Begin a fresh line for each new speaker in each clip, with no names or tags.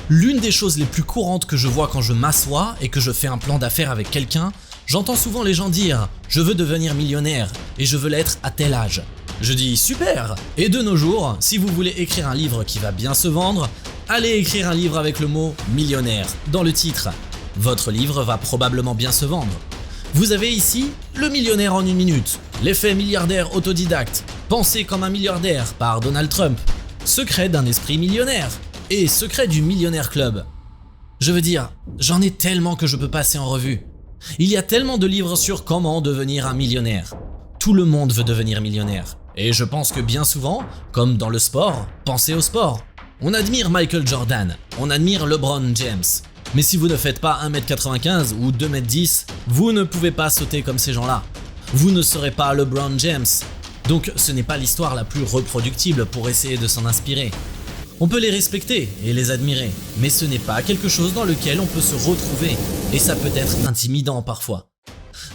L'une des choses les plus courantes que je vois quand je m'assois et que je fais un plan d'affaires avec quelqu'un, j'entends souvent les gens dire « je veux devenir millionnaire et je veux l'être à tel âge ». Je dis « super !» Et de nos jours, si vous voulez écrire un livre qui va bien se vendre, allez écrire un livre avec le mot « millionnaire » dans le titre. Votre livre va probablement bien se vendre. Vous avez ici Le millionnaire en 1 minute, L'effet milliardaire autodidacte, Penser comme un milliardaire par Donald Trump, Secret d'un esprit millionnaire et Secret du millionnaire club. Je veux dire, j'en ai tellement que je peux passer en revue. Il y a tellement de livres sur comment devenir un millionnaire. Tout le monde veut devenir millionnaire. Et je pense que bien souvent, comme dans le sport, pensez au sport. On admire Michael Jordan, on admire LeBron James. Mais si vous ne faites pas 1m95 ou 2m10, vous ne pouvez pas sauter comme ces gens-là. Vous ne serez pas LeBron James. Donc ce n'est pas l'histoire la plus reproductible pour essayer de s'en inspirer. On peut les respecter et les admirer, mais ce n'est pas quelque chose dans lequel on peut se retrouver, et ça peut être intimidant parfois.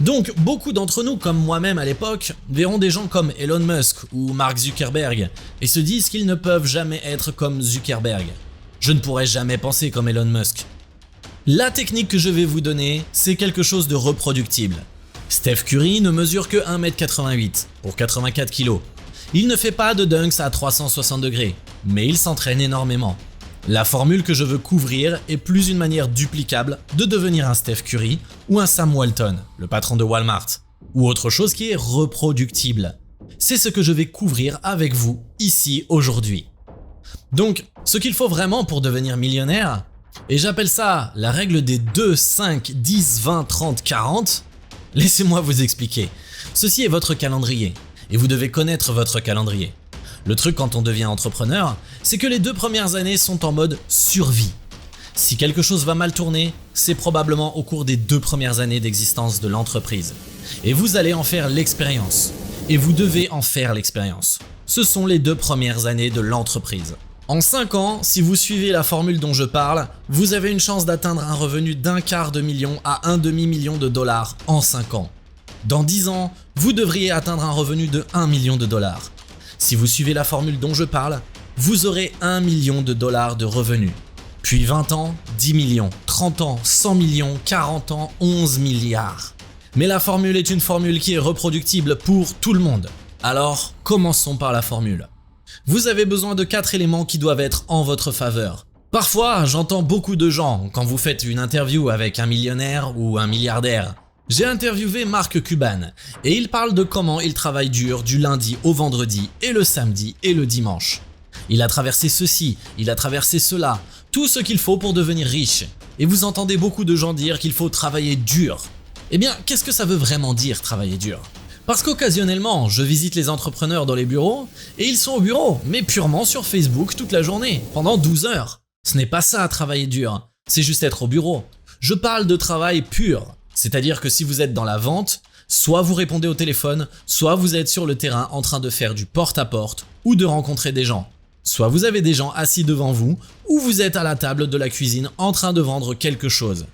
Donc beaucoup d'entre nous, comme moi-même à l'époque, verront des gens comme Elon Musk ou Mark Zuckerberg et se disent qu'ils ne peuvent jamais être comme Zuckerberg. Je ne pourrais jamais penser comme Elon Musk. La technique que je vais vous donner, c'est quelque chose de reproductible. Steph Curry ne mesure que 1m88 pour 84 kg. Il ne fait pas de dunks à 360 degrés, mais il s'entraîne énormément. La formule que je veux couvrir est plus une manière duplicable de devenir un Steph Curry ou un Sam Walton, le patron de Walmart, ou autre chose qui est reproductible. C'est ce que je vais couvrir avec vous ici aujourd'hui. Donc, ce qu'il faut vraiment pour devenir millionnaire, et j'appelle ça la règle des 2, 5, 10, 20, 30, 40, laissez-moi vous expliquer. Ceci est votre calendrier, et vous devez connaître votre calendrier. Le truc quand on devient entrepreneur, c'est que les 2 premières années sont en mode survie. Si quelque chose va mal tourner, c'est probablement au cours des 2 premières années d'existence de l'entreprise. Et vous allez en faire l'expérience. Et vous devez en faire l'expérience. Ce sont les 2 premières années de l'entreprise. En 5 ans, si vous suivez la formule dont je parle, vous avez une chance d'atteindre un revenu d'$250 000 à $1,5 million en 5 ans. Dans 10 ans, vous devriez atteindre un revenu de $1 million. Si vous suivez la formule dont je parle, vous aurez $1 million de revenus. Puis 20 ans, 10 millions, 30 ans, 100 millions, 40 ans, 11 milliards. Mais la formule est une formule qui est reproductible pour tout le monde. Alors, commençons par la formule. Vous avez besoin de 4 éléments qui doivent être en votre faveur. Parfois, j'entends beaucoup de gens quand vous faites une interview avec un millionnaire ou un milliardaire. J'ai interviewé Mark Cuban et il parle de comment il travaille dur du lundi au vendredi et le samedi et le dimanche. Il a traversé ceci, il a traversé cela, tout ce qu'il faut pour devenir riche. Et vous entendez beaucoup de gens dire qu'il faut travailler dur. Eh bien, qu'est-ce que ça veut vraiment dire travailler dur ? Parce qu'occasionnellement, je visite les entrepreneurs dans les bureaux et ils sont au bureau, mais purement sur Facebook toute la journée, pendant 12 heures. Ce n'est pas ça travailler dur, c'est juste être au bureau. Je parle de travail pur. C'est-à-dire que si vous êtes dans la vente, soit vous répondez au téléphone, soit vous êtes sur le terrain en train de faire du porte-à-porte ou de rencontrer des gens. Soit vous avez des gens assis devant vous, ou vous êtes à la table de la cuisine en train de vendre quelque chose.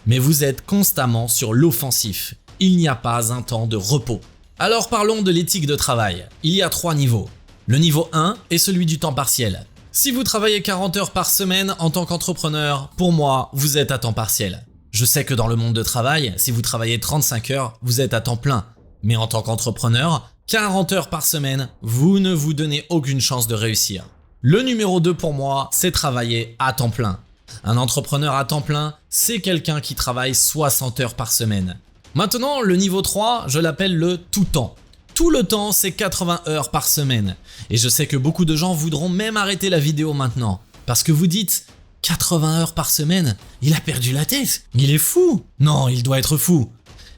Mais vous êtes constamment sur l'offensif. Il n'y a pas un temps de repos. Alors parlons de l'éthique de travail. Il y a 3 niveaux. Le niveau 1 est celui du temps partiel. Si vous travaillez 40 heures par semaine en tant qu'entrepreneur, pour moi, vous êtes à temps partiel. Je sais que dans le monde de travail, si vous travaillez 35 heures, vous êtes à temps plein. Mais en tant qu'entrepreneur, 40 heures par semaine, vous ne vous donnez aucune chance de réussir. Le numéro 2 pour moi, c'est travailler à temps plein. Un entrepreneur à temps plein, c'est quelqu'un qui travaille 60 heures par semaine. Maintenant, le niveau 3, je l'appelle le tout temps. Tout le temps, c'est 80 heures par semaine. Et je sais que beaucoup de gens voudront même arrêter la vidéo maintenant. Parce que vous dites... 80 heures par semaine, il a perdu la tête, il est fou. Non, il doit être fou.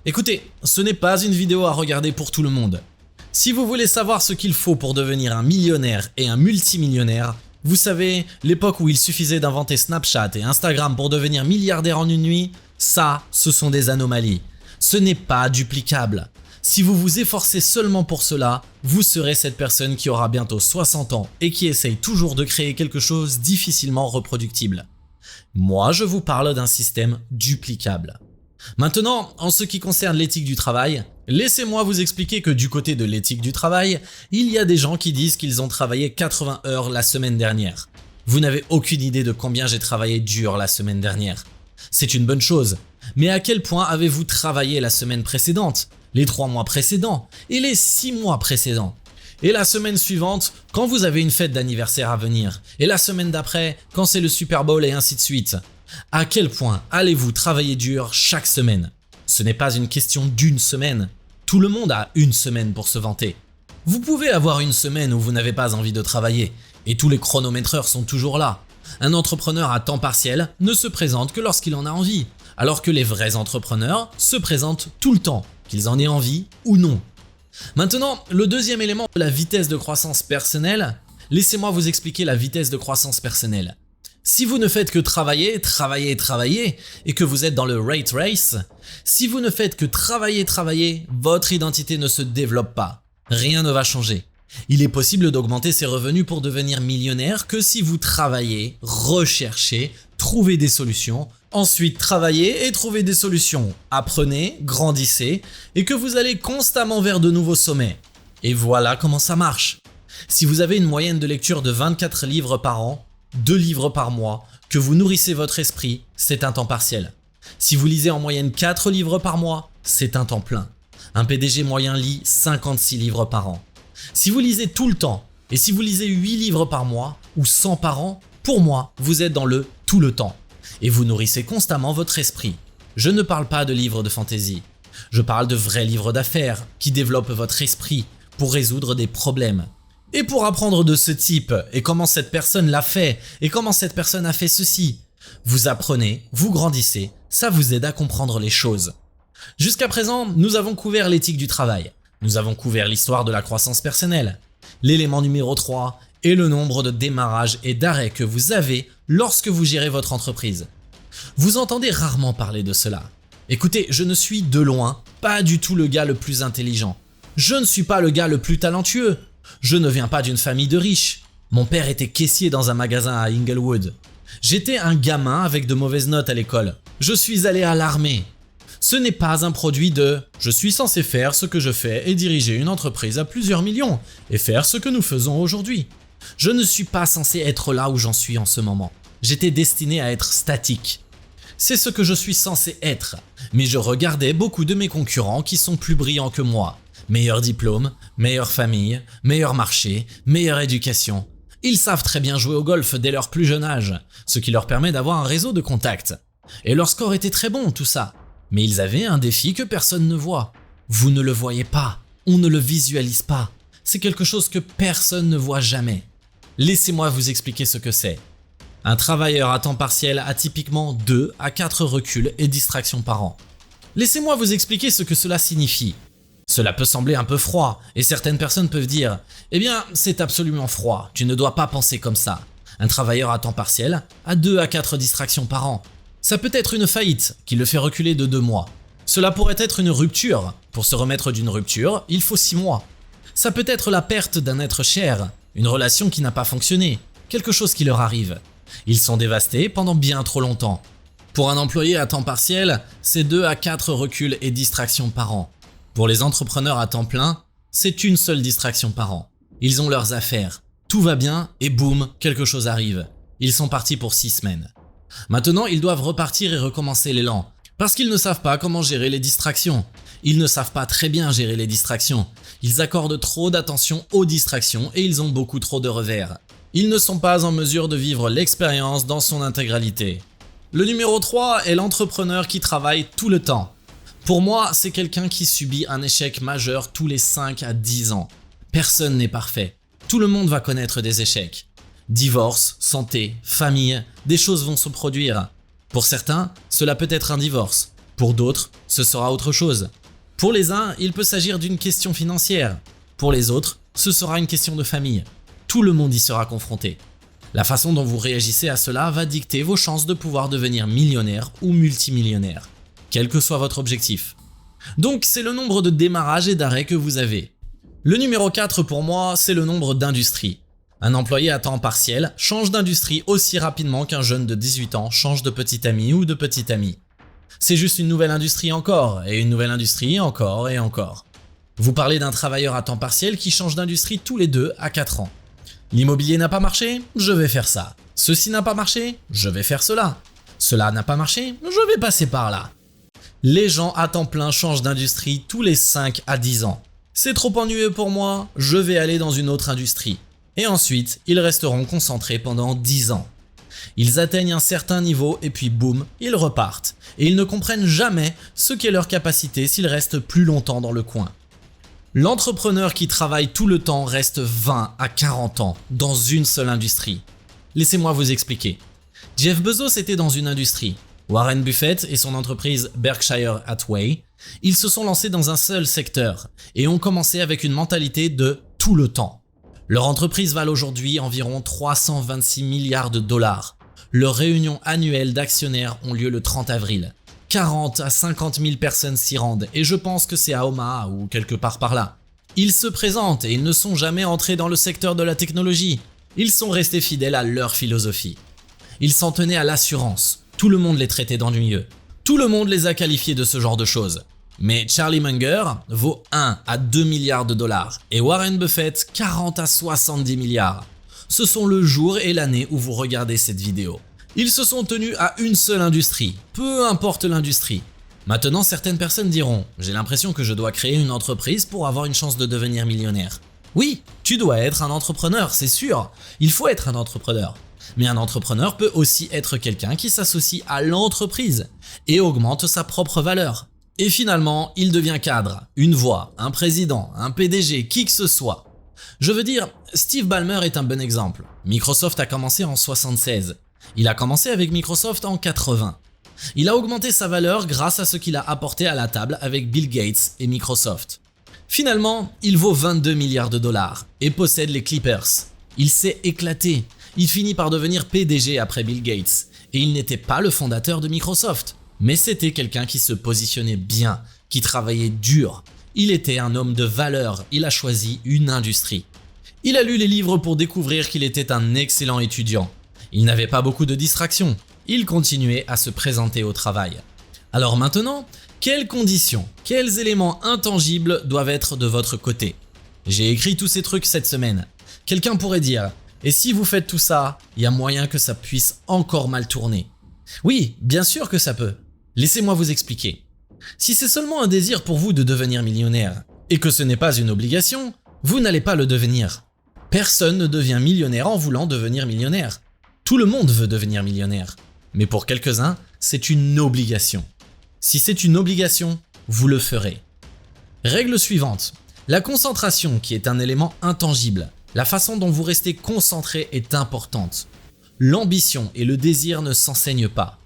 Écoutez, ce n'est pas une vidéo à regarder pour tout le monde. Si vous voulez savoir ce qu'il faut pour devenir un millionnaire et un multimillionnaire, vous savez, l'époque où il suffisait d'inventer Snapchat et Instagram pour devenir milliardaire en une nuit, ça, ce sont des anomalies. Ce n'est pas duplicable. Si vous vous efforcez seulement pour cela, vous serez cette personne qui aura bientôt 60 ans et qui essaye toujours de créer quelque chose difficilement reproductible. Moi, je vous parle d'un système duplicable. Maintenant, en ce qui concerne l'éthique du travail, laissez-moi vous expliquer que du côté de l'éthique du travail, il y a des gens qui disent qu'ils ont travaillé 80 heures la semaine dernière. Vous n'avez aucune idée de combien j'ai travaillé dur la semaine dernière. C'est une bonne chose. Mais à quel point avez-vous travaillé la semaine précédente, les 3 mois précédents et les 6 mois précédents? Et la semaine suivante, quand vous avez une fête d'anniversaire à venir, et la semaine d'après, quand c'est le Super Bowl et ainsi de suite. À quel point allez-vous travailler dur chaque semaine? Ce n'est pas une question d'une semaine. Tout le monde a une semaine pour se vanter. Vous pouvez avoir une semaine où vous n'avez pas envie de travailler, et tous les chronométreurs sont toujours là. Un entrepreneur à temps partiel ne se présente que lorsqu'il en a envie, alors que les vrais entrepreneurs se présentent tout le temps, qu'ils en aient envie ou non. Maintenant, le deuxième élément de la vitesse de croissance personnelle, laissez-moi vous expliquer la vitesse de croissance personnelle. Si vous ne faites que travailler, et que vous êtes dans le rate race, si vous ne faites que travailler, votre identité ne se développe pas. Rien ne va changer. Il est possible d'augmenter ses revenus pour devenir millionnaire que si vous travaillez, recherchez, trouvez des solutions, ensuite travaillez et trouvez des solutions, apprenez, grandissez et que vous allez constamment vers de nouveaux sommets. Et voilà comment ça marche. Si vous avez une moyenne de lecture de 24 livres par an, 2 livres par mois, que vous nourrissez votre esprit, c'est un temps partiel. Si vous lisez en moyenne 4 livres par mois, c'est un temps plein. Un PDG moyen lit 56 livres par an. Si vous lisez tout le temps, et si vous lisez 8 livres par mois, ou 100 par an, pour moi, vous êtes dans le tout le temps. Et vous nourrissez constamment votre esprit. Je ne parle pas de livres de fantaisie. Je parle de vrais livres d'affaires qui développent votre esprit pour résoudre des problèmes. Et pour apprendre de ce type, et comment cette personne l'a fait, et comment cette personne a fait ceci, vous apprenez, vous grandissez, ça vous aide à comprendre les choses. Jusqu'à présent, nous avons couvert l'éthique du travail. Nous avons couvert l'histoire de la croissance personnelle. L'élément numéro 3 est le nombre de démarrages et d'arrêts que vous avez lorsque vous gérez votre entreprise. Vous entendez rarement parler de cela. Écoutez, je ne suis de loin pas du tout le gars le plus intelligent. Je ne suis pas le gars le plus talentueux. Je ne viens pas d'une famille de riches. Mon père était caissier dans un magasin à Inglewood. J'étais un gamin avec de mauvaises notes à l'école. Je suis allé à l'armée. Ce n'est pas un produit de « je suis censé faire ce que je fais et diriger une entreprise à plusieurs millions et faire ce que nous faisons aujourd'hui ». Je ne suis pas censé être là où j'en suis en ce moment. J'étais destiné à être statique. C'est ce que je suis censé être, mais je regardais beaucoup de mes concurrents qui sont plus brillants que moi. Meilleur diplôme, meilleure famille, meilleur marché, meilleure éducation. Ils savent très bien jouer au golf dès leur plus jeune âge, ce qui leur permet d'avoir un réseau de contacts. Et leur score était très bon, tout ça. Mais ils avaient un défi que personne ne voit. Vous ne le voyez pas, on ne le visualise pas. C'est quelque chose que personne ne voit jamais. Laissez-moi vous expliquer ce que c'est. Un travailleur à temps partiel a typiquement 2 à 4 reculs et distractions par an. Laissez-moi vous expliquer ce que cela signifie. Cela peut sembler un peu froid, et certaines personnes peuvent dire « Eh bien, c'est absolument froid, tu ne dois pas penser comme ça. Un travailleur à temps partiel a 2 à 4 distractions par an. Ça peut être une faillite qui le fait reculer de 2 mois. Cela pourrait être une rupture. Pour se remettre d'une rupture, il faut 6 mois. Ça peut être la perte d'un être cher, une relation qui n'a pas fonctionné, quelque chose qui leur arrive. Ils sont dévastés pendant bien trop longtemps. Pour un employé à temps partiel, c'est 2 à 4 reculs et distractions par an. Pour les entrepreneurs à temps plein, c'est une seule distraction par an. Ils ont leurs affaires. Tout va bien et boum, quelque chose arrive. Ils sont partis pour 6 semaines. Maintenant, ils doivent repartir et recommencer l'élan, parce qu'ils ne savent pas comment gérer les distractions. Ils ne savent pas très bien gérer les distractions. Ils accordent trop d'attention aux distractions et ils ont beaucoup trop de revers. Ils ne sont pas en mesure de vivre l'expérience dans son intégralité. Le numéro 3 est l'entrepreneur qui travaille tout le temps. Pour moi, c'est quelqu'un qui subit un échec majeur tous les 5 à 10 ans. Personne n'est parfait. Tout le monde va connaître des échecs. Divorce, santé, famille, des choses vont se produire. Pour certains, cela peut être un divorce. Pour d'autres, ce sera autre chose. Pour les uns, il peut s'agir d'une question financière. Pour les autres, ce sera une question de famille. Tout le monde y sera confronté. La façon dont vous réagissez à cela va dicter vos chances de pouvoir devenir millionnaire ou multimillionnaire, quel que soit votre objectif. Donc c'est le nombre de démarrages et d'arrêts que vous avez. Le numéro 4 pour moi, c'est le nombre d'industries. Un employé à temps partiel change d'industrie aussi rapidement qu'un jeune de 18 ans change de petit ami ou de petite amie. C'est juste une nouvelle industrie encore, et une nouvelle industrie encore et encore. Vous parlez d'un travailleur à temps partiel qui change d'industrie tous les 2 à 4 ans. L'immobilier n'a pas marché, je vais faire ça. Ceci n'a pas marché, je vais faire cela. Cela n'a pas marché, je vais passer par là. Les gens à temps plein changent d'industrie tous les 5 à 10 ans. C'est trop ennuyeux pour moi, je vais aller dans une autre industrie. Et ensuite, ils resteront concentrés pendant 10 ans. Ils atteignent un certain niveau et puis boum, ils repartent. Et ils ne comprennent jamais ce qu'est leur capacité s'ils restent plus longtemps dans le coin. L'entrepreneur qui travaille tout le temps reste 20 à 40 ans dans une seule industrie. Laissez-moi vous expliquer. Jeff Bezos était dans une industrie. Warren Buffett et son entreprise Berkshire Hathaway, ils se sont lancés dans un seul secteur et ont commencé avec une mentalité de tout le temps. Leur entreprise valent aujourd'hui environ 326 milliards de dollars. Leurs réunions annuelles d'actionnaires ont lieu le 30 avril. 40 à 50 000 personnes s'y rendent et je pense que c'est à Omaha ou quelque part par là. Ils se présentent et ils ne sont jamais entrés dans le secteur de la technologie. Ils sont restés fidèles à leur philosophie. Ils s'en tenaient à l'assurance. Tout le monde les traitait d'ennuyeux. Tout le monde les a qualifiés de ce genre de choses. Mais Charlie Munger vaut 1 à 2 milliards de dollars et Warren Buffett 40 à 70 milliards. Ce sont le jour et l'année où vous regardez cette vidéo. Ils se sont tenus à une seule industrie, peu importe l'industrie. Maintenant, certaines personnes diront « J'ai l'impression que je dois créer une entreprise pour avoir une chance de devenir millionnaire. » Oui, tu dois être un entrepreneur, c'est sûr. Il faut être un entrepreneur. Mais un entrepreneur peut aussi être quelqu'un qui s'associe à l'entreprise et augmente sa propre valeur. Et finalement, il devient cadre, une voix, un président, un PDG, qui que ce soit. Je veux dire, Steve Ballmer est un bon exemple. Microsoft a commencé en 1976. Il a commencé avec Microsoft en 80. Il a augmenté sa valeur grâce à ce qu'il a apporté à la table avec Bill Gates et Microsoft. Finalement, il vaut 22 milliards de dollars et possède les Clippers. Il s'est éclaté. Il finit par devenir PDG après Bill Gates. Et il n'était pas le fondateur de Microsoft. Mais c'était quelqu'un qui se positionnait bien, qui travaillait dur. Il était un homme de valeur. Il a choisi une industrie. Il a lu les livres pour découvrir qu'il était un excellent étudiant. Il n'avait pas beaucoup de distractions. Il continuait à se présenter au travail. Alors maintenant, quelles conditions, quels éléments intangibles doivent être de votre côté? J'ai écrit tous ces trucs cette semaine. Quelqu'un pourrait dire « Et si vous faites tout ça, il y a moyen que ça puisse encore mal tourner. » Oui, bien sûr que ça peut. Laissez-moi vous expliquer. Si c'est seulement un désir pour vous de devenir millionnaire et que ce n'est pas une obligation, vous n'allez pas le devenir. Personne ne devient millionnaire en voulant devenir millionnaire. Tout le monde veut devenir millionnaire. Mais pour quelques-uns, c'est une obligation. Si c'est une obligation, vous le ferez. Règle suivante. La concentration, qui est un élément intangible. La façon dont vous restez concentré est importante. L'ambition et le désir ne s'enseignent pas.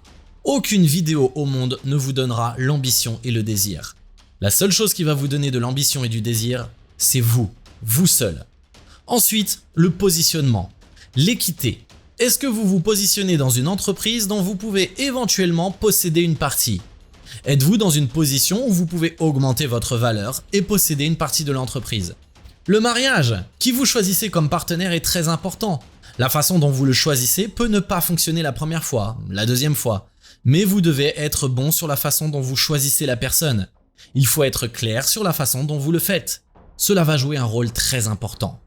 Aucune vidéo au monde ne vous donnera l'ambition et le désir. La seule chose qui va vous donner de l'ambition et du désir, c'est vous seul. Ensuite, le positionnement, l'équité. Est-ce que vous vous positionnez dans une entreprise dont vous pouvez éventuellement posséder une partie? Êtes-vous dans une position où vous pouvez augmenter votre valeur et posséder une partie de l'entreprise? Le mariage, qui vous choisissez comme partenaire est très important. La façon dont vous le choisissez peut ne pas fonctionner la première fois, la deuxième fois. Mais vous devez être bon sur la façon dont vous choisissez la personne. Il faut être clair sur la façon dont vous le faites. Cela va jouer un rôle très important.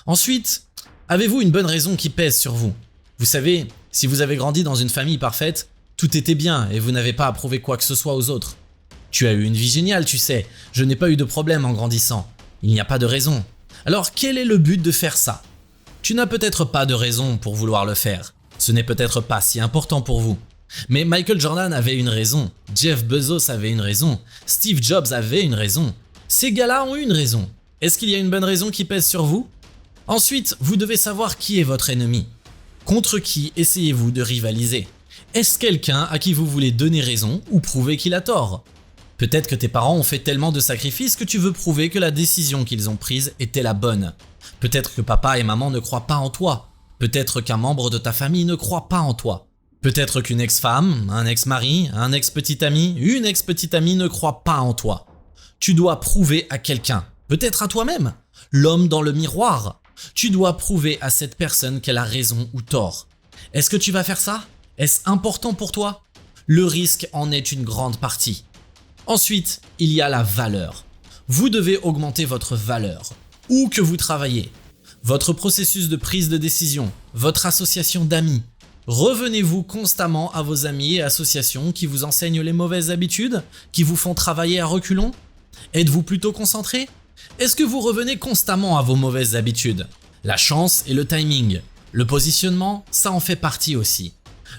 Ensuite, avez-vous une bonne raison qui pèse sur vous? Vous savez, si vous avez grandi dans une famille parfaite, tout était bien et vous n'avez pas à prouver quoi que ce soit aux autres. Tu as eu une vie géniale, tu sais. Je n'ai pas eu de problème en grandissant. Il n'y a pas de raison. Alors quel est le but de faire ça? Tu n'as peut-être pas de raison pour vouloir le faire. Ce n'est peut-être pas si important pour vous. Mais Michael Jordan avait une raison, Jeff Bezos avait une raison, Steve Jobs avait une raison. Ces gars-là ont une raison. Est-ce qu'il y a une bonne raison qui pèse sur vous? Ensuite, vous devez savoir qui est votre ennemi. Contre qui essayez-vous de rivaliser? Est-ce quelqu'un à qui vous voulez donner raison ou prouver qu'il a tort? Peut-être que tes parents ont fait tellement de sacrifices que tu veux prouver que la décision qu'ils ont prise était la bonne. Peut-être que papa et maman ne croient pas en toi. Peut-être qu'un membre de ta famille ne croit pas en toi. Peut-être qu'une ex-femme, un ex-mari, un ex-petit ami, une ex-petite amie ne croient pas en toi. Tu dois prouver à quelqu'un, peut-être à toi-même, l'homme dans le miroir. Tu dois prouver à cette personne qu'elle a raison ou tort. Est-ce que tu vas faire ça? Est-ce important pour toi? Le risque en est une grande partie. Ensuite, il y a la valeur. Vous devez augmenter votre valeur, où que vous travaillez. votre processus de prise de décision, votre association d'amis. Revenez-vous constamment à vos amis et associations qui vous enseignent les mauvaises habitudes, qui vous font travailler à reculons? Êtes-vous plutôt concentré? Est-ce que vous revenez constamment à vos mauvaises habitudes? La chance et le timing. Le positionnement, ça en fait partie aussi.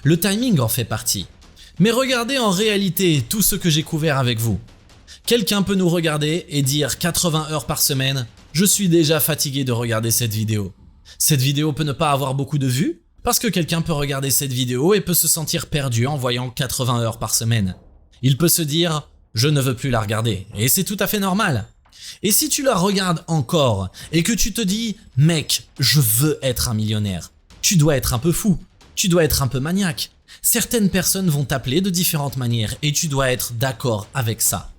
Le timing en fait partie. Mais regardez en réalité tout ce que j'ai couvert avec vous. Quelqu'un peut nous regarder et dire 80 heures par semaine, je suis déjà fatigué de regarder cette vidéo. Cette vidéo peut ne pas avoir beaucoup de vues, parce que quelqu'un peut regarder cette vidéo et peut se sentir perdu en voyant 80 heures par semaine. Il peut se dire, je ne veux plus la regarder, et c'est tout à fait normal. Et si tu la regardes encore, et que tu te dis, mec, je veux être un millionnaire, tu dois être un peu fou, tu dois être un peu maniaque. Certaines personnes vont t'appeler de différentes manières, et tu dois être d'accord avec ça.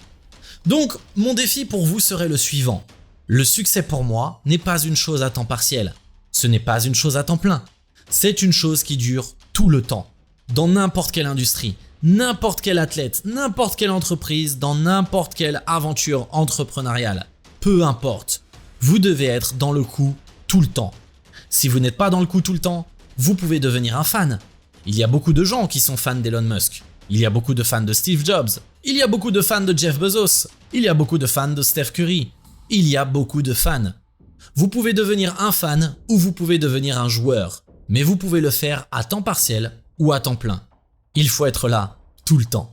Donc, mon défi pour vous serait le suivant. Le succès pour moi n'est pas une chose à temps partiel. Ce n'est pas une chose à temps plein. C'est une chose qui dure tout le temps. Dans n'importe quelle industrie, n'importe quel athlète, n'importe quelle entreprise, dans n'importe quelle aventure entrepreneuriale. Peu importe. Vous devez être dans le coup tout le temps. Si vous n'êtes pas dans le coup tout le temps, vous pouvez devenir un fan. Il y a beaucoup de gens qui sont fans d'Elon Musk. Il y a beaucoup de fans de Steve Jobs. Il y a beaucoup de fans de Jeff Bezos. Il y a beaucoup de fans de Steph Curry. Il y a beaucoup de fans. Vous pouvez devenir un fan ou vous pouvez devenir un joueur. Mais vous pouvez le faire à temps partiel ou à temps plein. Il faut être là tout le temps.